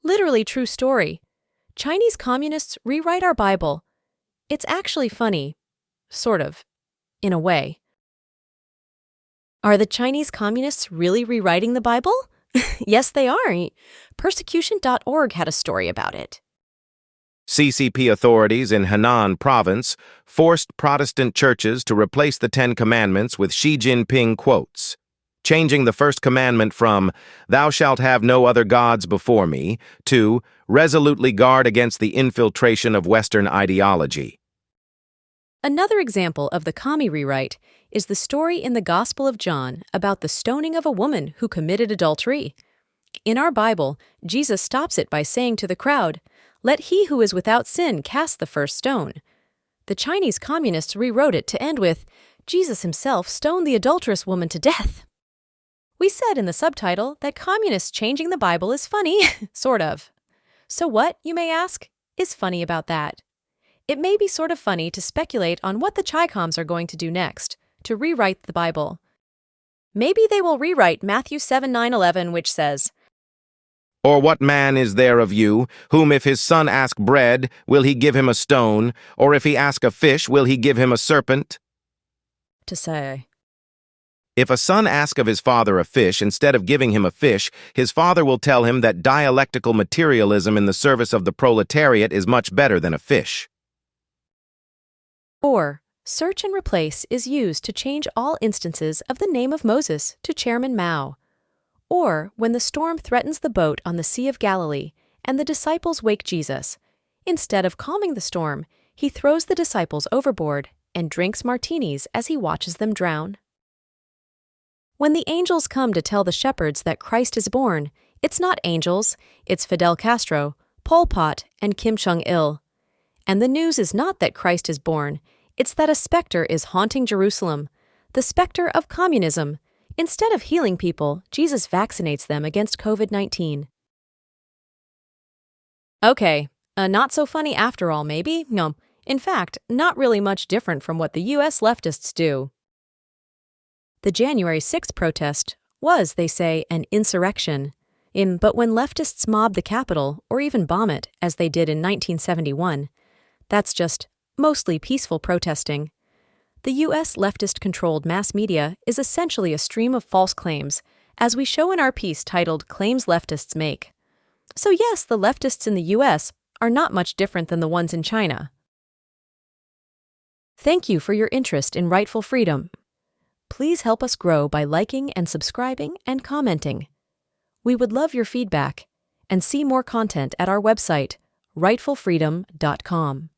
Literally true story. Chinese communists rewrite our Bible. It's actually funny. Sort of. In a way. Are the Chinese communists really rewriting the Bible? Yes, they are. Persecution.org had a story about it. CCP authorities in Henan province forced Protestant churches to replace the Ten Commandments with Xi Jinping quotes, changing the first commandment from "Thou shalt have no other gods before me" to "Resolutely guard against the infiltration of Western ideology." Another example of the commie rewrite is the story in the Gospel of John about the stoning of a woman who committed adultery. In our Bible, Jesus stops it by saying to the crowd, "Let he who is without sin cast the first stone." The Chinese communists rewrote it to end with, "Jesus himself stoned the adulterous woman to death." We said in the subtitle that communists changing the Bible is funny, sort of. So what, you may ask, is funny about that? It may be sort of funny to speculate on what the ChiComs are going to do next, to rewrite the Bible. Maybe they will rewrite Matthew 7:9-11, which says, "Or what man is there of you, whom if his son ask bread, will he give him a stone? Or if he ask a fish, will he give him a serpent?" To say, If a son ask of his father a fish instead of giving him a fish, his father will tell him that dialectical materialism in the service of the proletariat is much better than a fish. or search and replace is used to change all instances of the name of Moses to Chairman Mao. Or when the storm threatens the boat on the Sea of Galilee and the disciples wake Jesus, instead of calming the storm, he throws the disciples overboard and drinks martinis as he watches them drown. When the angels come to tell the shepherds that Christ is born, it's not angels, it's Fidel Castro, Pol Pot, and Kim Jong-il. And the news is not that Christ is born, it's that a specter is haunting Jerusalem, the specter of communism. Instead of healing people, Jesus vaccinates them against COVID-19. Okay, not so funny after all, maybe? No, in fact, not really much different from what the US leftists do. The January 6th protest was, they say, an insurrection. But when leftists mob the Capitol, or even bomb it, as they did in 1971, that's just mostly peaceful protesting. The U.S. leftist-controlled mass media is essentially a stream of false claims, as we show in our piece titled Claims Leftists Make. So yes, the leftists in the U.S. are not much different than the ones in China. Thank you for your interest in rightful freedom. Please help us grow by liking and subscribing and commenting. We would love your feedback, and see more content at our website, rightfulfreedom.com.